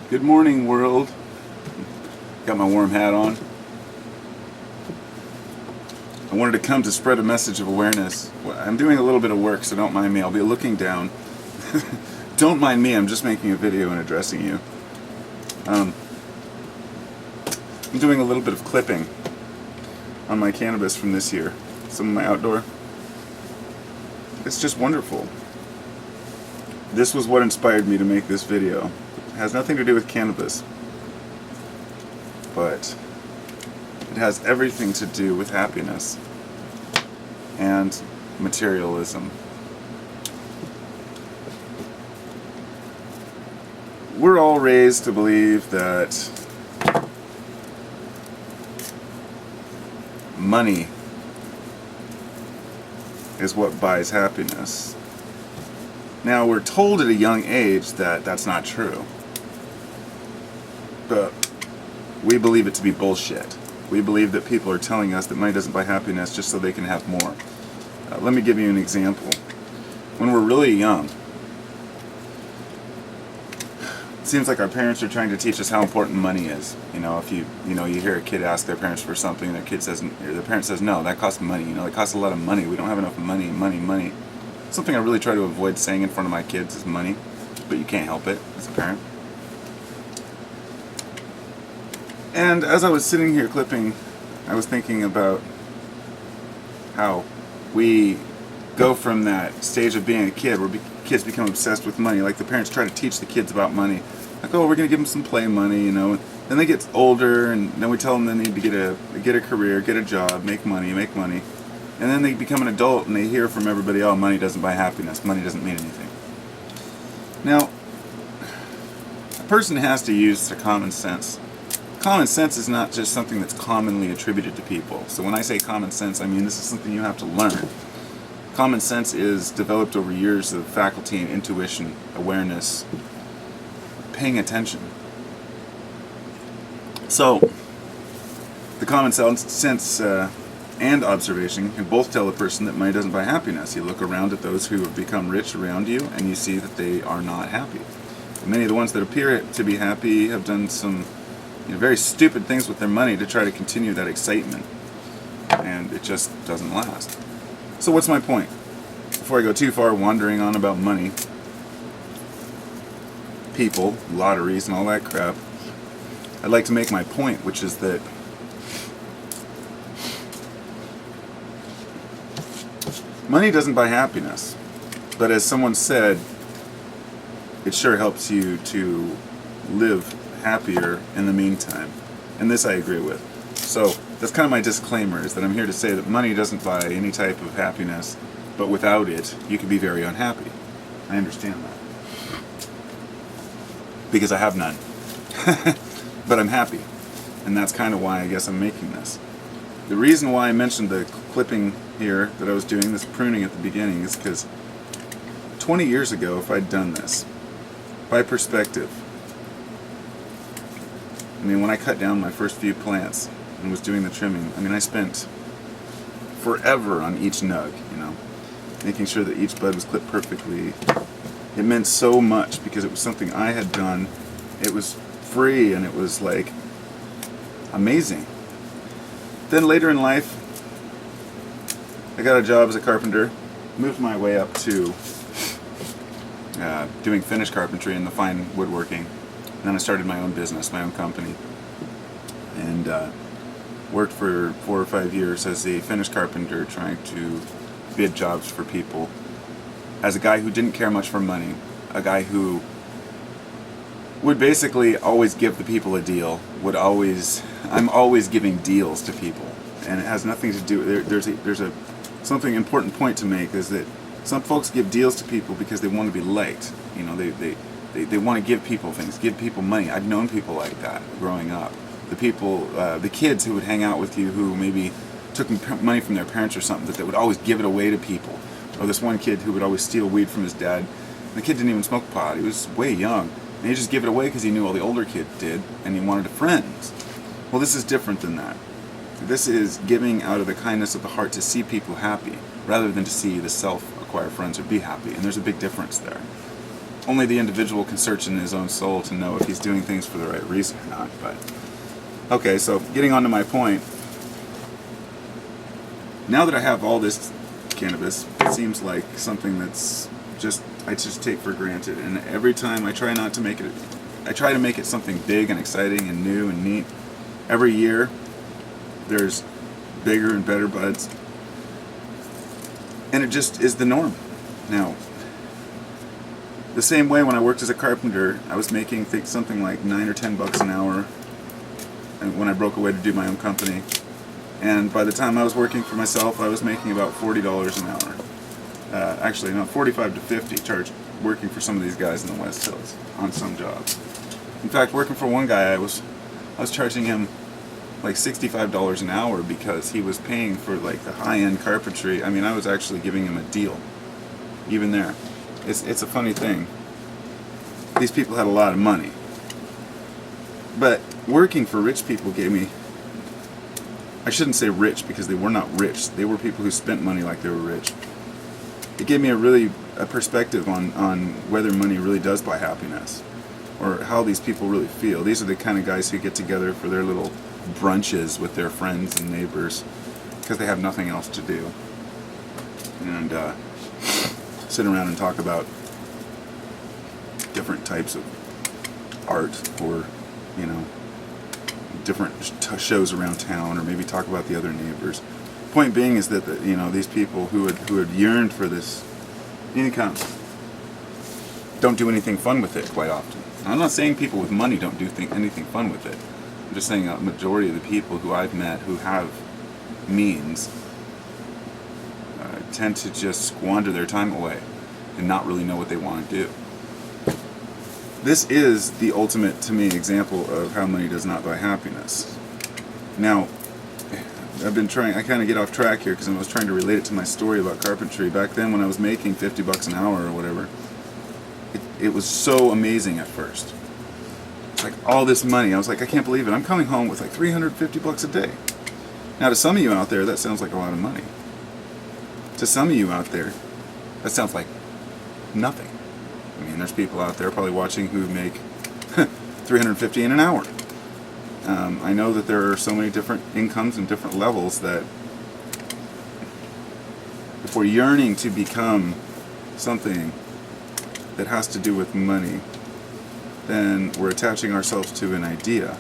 Good morning, world. Got my warm hat on. I wanted to come to spread a message of awareness. I'm doing a little bit of work, so don't mind me. I'll be looking down. Don't mind me, I'm just making a video and addressing you. I'm doing a little bit of clipping on my cannabis from this year. Some of my outdoor. It's just wonderful. This was what inspired me to make this video. It has nothing to do with cannabis, but it has everything to do with happiness and materialism. We're all raised to believe that money is what buys happiness. Now, we're told at a young age that that's not true. But we believe it to be bullshit. We believe that people are telling us that money doesn't buy happiness just so they can have more. Let me give you an example. When we're really young, it seems like our parents are trying to teach us how important money is. You know, if you hear a kid ask their parents for something, their parent says, "No, that costs money. You know, it costs a lot of money. We don't have enough money, money." Something I really try to avoid saying in front of my kids is money, but you can't help it as a parent. And as I was sitting here clipping, I was thinking about how we go from that stage of being a kid where kids become obsessed with money. Like the parents try to teach the kids about money. Like, oh, we're going to give them some play money, you know. Then they get older, and then we tell them they need to get a career, get a job, make money. And then they become an adult and they hear from everybody, oh, money doesn't buy happiness. Money doesn't mean anything. Now, a person has to use their common sense. Common sense is not just something that's commonly attributed to people. So when I say common sense, I mean this is something you have to learn. Common sense is developed over years of faculty and intuition, awareness, paying attention. So, the common sense and observation can both tell a person that money doesn't buy happiness. You look around at those who have become rich around you and you see that they are not happy. Many of the ones that appear to be happy have done some very stupid things with their money to try to continue that excitement, and it just doesn't last. So what's my point? Before I go too far wandering on about money, people, lotteries, and all that crap, I'd like to make my point, which is that money doesn't buy happiness, but as someone said, it sure helps you to live happier in the meantime. And this I agree with. So that's kind of my disclaimer, is that I'm here to say that money doesn't buy any type of happiness, but without it, you could be very unhappy. I understand that. Because I have none. But I'm happy. And that's kind of why I guess I'm making this. The reason why I mentioned the clipping here that I was doing, this pruning at the beginning, is because 20 years ago, if I'd done this, by perspective, I mean, when I cut down my first few plants and was doing the trimming, I mean, I spent forever on each nug, making sure that each bud was clipped perfectly. It meant so much because it was something I had done. It was free and it was like amazing. Then later in life, I got a job as a carpenter, moved my way up to doing finish carpentry and the fine woodworking. And then I started my own business, my own company, and worked for 4 or 5 years as a finish carpenter, trying to bid jobs for people. As a guy who didn't care much for money, a guy who would basically always give the people a deal. I'm always giving deals to people, and it has nothing to do. There's something important point to make, is that some folks give deals to people because they want to be liked. They want to give people things, give people money. I've known people like that growing up. The kids who would hang out with you who maybe took money from their parents or something, that they would always give it away to people. Or this one kid who would always steal weed from his dad. The kid didn't even smoke pot. He was way young. And he just give it away because he knew all the older kids did, and he wanted friends. Well, this is different than that. This is giving out of the kindness of the heart to see people happy, rather than to see the self acquire friends or be happy. And there's a big difference there. only the individual can search in his own soul to know if he's doing things for the right reason or not. But okay, so getting on to my point. Now that I have all this cannabis, it seems like something that's I just take for granted, and every time I try to make it something big and exciting and new and neat. Every year there's bigger and better buds, and it just is the norm. Now, the same way when I worked as a carpenter, I was making something like $9 or $10 an hour, and when I broke away to do my own company. And by the time I was working for myself, I was making about $40 an hour. Actually, no, 45 to 50 charged working for some of these guys in the West Hills on some jobs. In fact, working for one guy, I was charging him like $65 an hour because he was paying for like the high-end carpentry. I mean, I was actually giving him a deal, even there. It's a funny thing. These people had a lot of money, but working for rich people gave me, I shouldn't say rich because they were not rich. They were people who spent money like they were rich. It gave me a perspective on whether money really does buy happiness, or how these people really feel. These are the kind of guys who get together for their little brunches with their friends and neighbors because they have nothing else to do, and sit around and talk about different types of art, or different shows around town, or maybe talk about the other neighbors. Point being is that these people who had yearned for this income don't do anything fun with it quite often. I'm not saying people with money don't do anything fun with it. I'm just saying a majority of the people who I've met who have means tend to just squander their time away and not really know what they want to do. This is the ultimate, to me, example of how money does not buy happiness. Now, I kind of get off track here because I was trying to relate it to my story about carpentry. Back then when I was making $50 an hour or whatever, it was so amazing at first. It's like all this money. I was like, I can't believe it. I'm coming home with like $350 a day. Now to some of you out there, that sounds like a lot of money. To some of you out there, that sounds like nothing. I mean, there's people out there probably watching who make $350 in an hour. I know that there are so many different incomes and different levels that if we're yearning to become something that has to do with money, then we're attaching ourselves to an idea.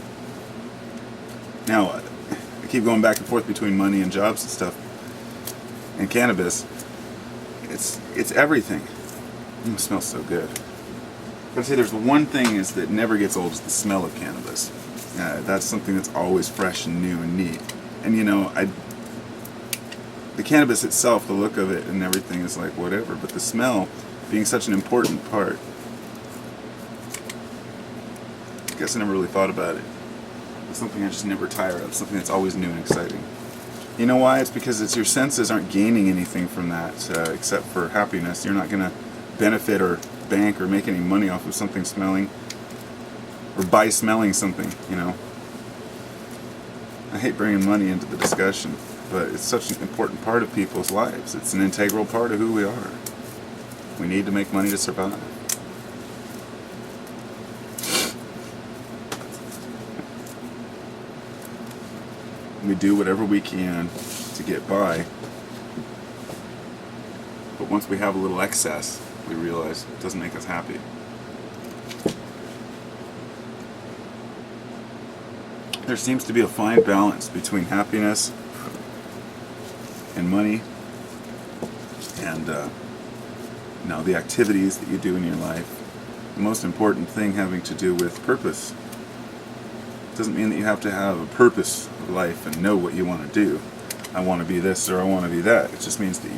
Now, I keep going back and forth between money and jobs and stuff, and cannabis. It's everything. It smells so good. But I say there's one thing is that never gets old, is the smell of cannabis. That's something that's always fresh and new and neat. And the cannabis itself, the look of it and everything is like whatever, but the smell being such an important part, I guess I never really thought about it. It's something I just never tire of, something that's always new and exciting. You know why? It's because your senses aren't gaining anything from that except for happiness. You're not going to benefit or bank or make any money off of something smelling, or by smelling something, I hate bringing money into the discussion, but it's such an important part of people's lives. It's an integral part of who we are. We need to make money to survive. We do whatever we can to get by, but once we have a little excess, we realize it doesn't make us happy. There seems to be a fine balance between happiness and money and the activities that you do in your life. The most important thing having to do with purpose. It doesn't mean that you have to have a purpose of life and know what you want to do. I want to be this or I want to be that. It just means that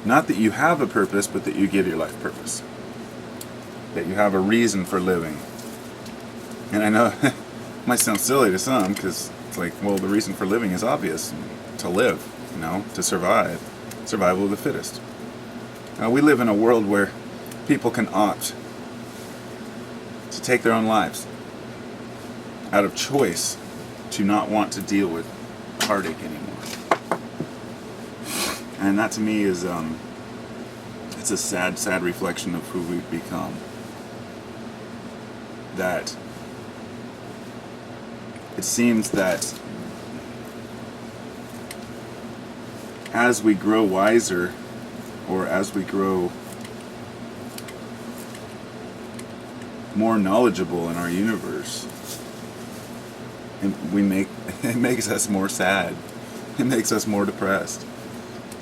not that you have a purpose, but that you give your life purpose. That you have a reason for living. And I know it might sound silly to some, because it's like, well, the reason for living is obvious. To live, to survive. Survival of the fittest. We live in a world where people can opt to take their own lives out of choice, to not want to deal with heartache anymore. And that to me is it's a sad, sad reflection of who we've become. that it seems that as we grow wiser, or as we grow more knowledgeable in our universe, it makes us more sad. It makes us more depressed.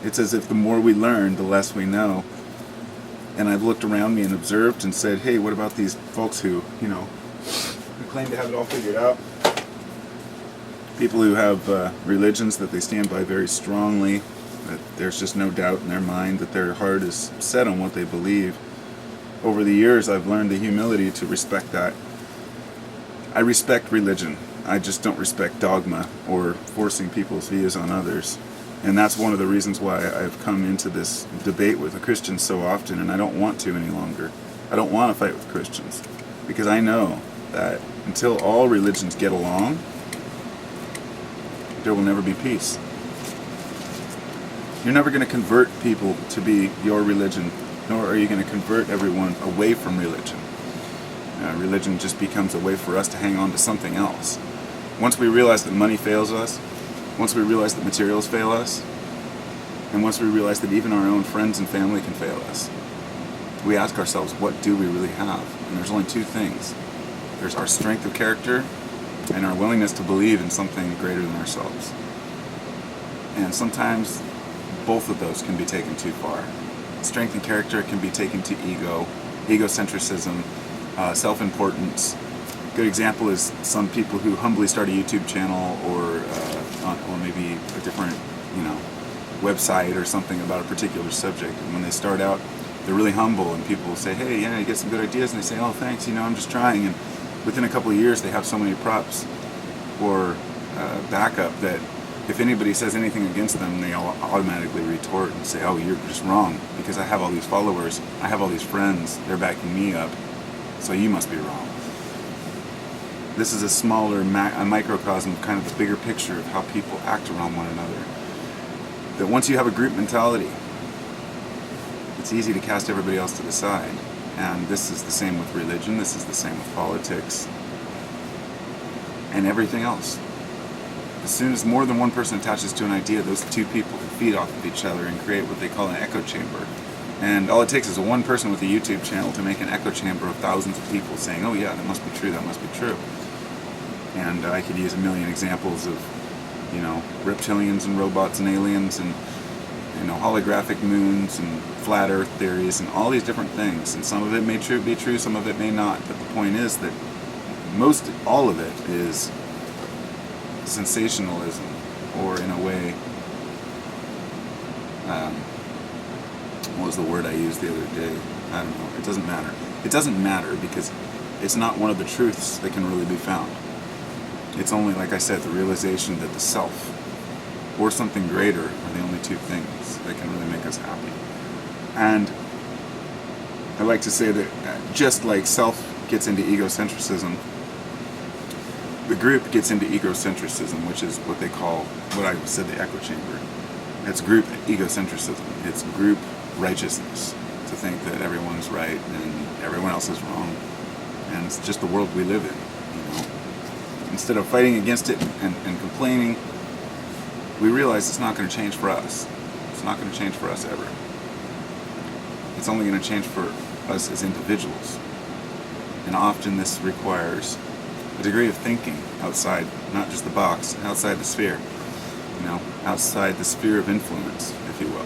It's as if the more we learn, the less we know. And I've looked around me and observed and said, hey, what about these folks who claim to have it all figured out? People who have religions that they stand by very strongly, that there's just no doubt in their mind that their heart is set on what they believe. Over the years, I've learned the humility to respect that. I respect religion. I just don't respect dogma or forcing people's views on others. And that's one of the reasons why I've come into this debate with the Christians so often, and I don't want to any longer. I don't want to fight with Christians, because I know that until all religions get along, there will never be peace. You're never going to convert people to be your religion, nor are you going to convert everyone away from religion. Religion just becomes a way for us to hang on to something else. Once we realize that money fails us, once we realize that materials fail us, and once we realize that even our own friends and family can fail us, we ask ourselves, what do we really have? And there's only two things. There's our strength of character and our willingness to believe in something greater than ourselves. And sometimes both of those can be taken too far. Strength and character can be taken to egocentrism, self-importance. Good example is some people who humbly start a YouTube channel or maybe a different, website or something about a particular subject. And when they start out, they're really humble, and people will say, "Hey, yeah, you get some good ideas," and they say, "Oh, thanks. I'm just trying." And within a couple of years, they have so many props or backup that if anybody says anything against them, they all automatically retort and say, "Oh, you're just wrong because I have all these followers, I have all these friends, they're backing me up, so you must be wrong." This is a smaller a microcosm of kind of the bigger picture of how people act around one another. That once you have a group mentality, it's easy to cast everybody else to the side. And this is the same with religion, this is the same with politics, and everything else. As soon as more than one person attaches to an idea, those two people feed off of each other and create what they call an echo chamber. And all it takes is one person with a YouTube channel to make an echo chamber of thousands of people saying, "Oh yeah, that must be true, that must be true." And I could use a million examples of, reptilians and robots and aliens and, holographic moons and flat earth theories and all these different things. And some of it may be true, some of it may not. But the point is that all of it is sensationalism, or in a way, what was the word I used the other day? I don't know. It doesn't matter. It doesn't matter because it's not one of the truths that can really be found. It's only, like I said, the realization that the self or something greater are the only two things that can really make us happy. And I like to say that just like self gets into egocentrism, the group gets into egocentrism, which is what they call, what I said, the echo chamber. It's group egocentrism. It's group righteousness, to think that everyone's right and everyone else is wrong. And it's just the world we live in. Instead of fighting against it and complaining, we realize it's not going to change for us. It's not going to change for us ever. It's only going to change for us as individuals. And often this requires a degree of thinking outside, not just the box, outside the sphere. Outside the sphere of influence, if you will.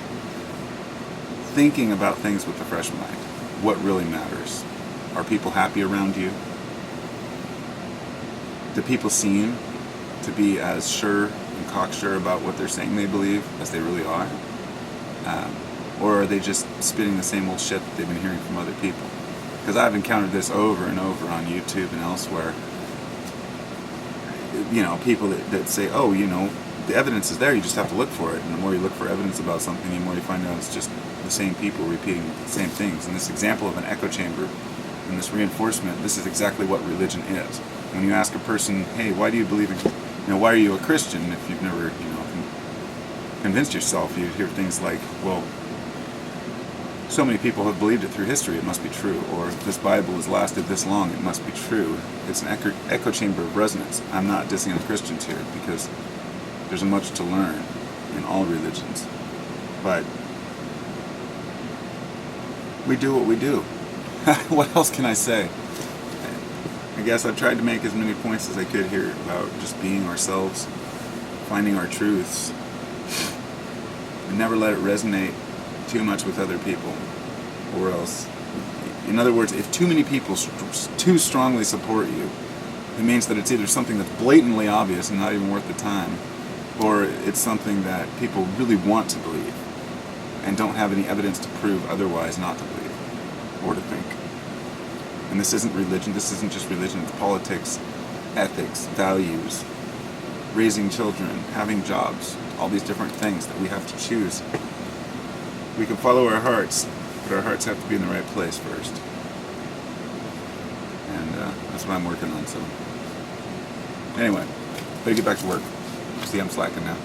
Thinking about things with a fresh mind. What really matters? Are people happy around you? Do people seem to be as sure and cocksure about what they're saying they believe as they really are? Or are they just spitting the same old shit that they've been hearing from other people? Because I've encountered this over and over on YouTube and elsewhere. People that say, "Oh, the evidence is there, you just have to look for it." And the more you look for evidence about something, the more you find out it's just the same people repeating the same things. And this example of an echo chamber and this reinforcement, this is exactly what religion is. When you ask a person, "Hey, why do you believe in, why are you a Christian?" If you've never, convinced yourself, you hear things like, "Well, so many people have believed it through history, it must be true. Or if this Bible has lasted this long, it must be true. It's an echo chamber of resonance. I'm not dissing on Christians here, because there's much to learn in all religions. But we do what we do. What else can I say? I guess I've tried to make as many points as I could here about just being ourselves, finding our truths, and never let it resonate too much with other people, or else, in other words, if too many people too strongly support you, it means that it's either something that's blatantly obvious and not even worth the time, or it's something that people really want to believe and don't have any evidence to prove otherwise not to believe or to think. And this isn't religion, this isn't just religion, it's politics, ethics, values, raising children, having jobs, all these different things that we have to choose. We can follow our hearts, but our hearts have to be in the right place first. And that's what I'm working on, so. Anyway, better get back to work. See, I'm slacking now.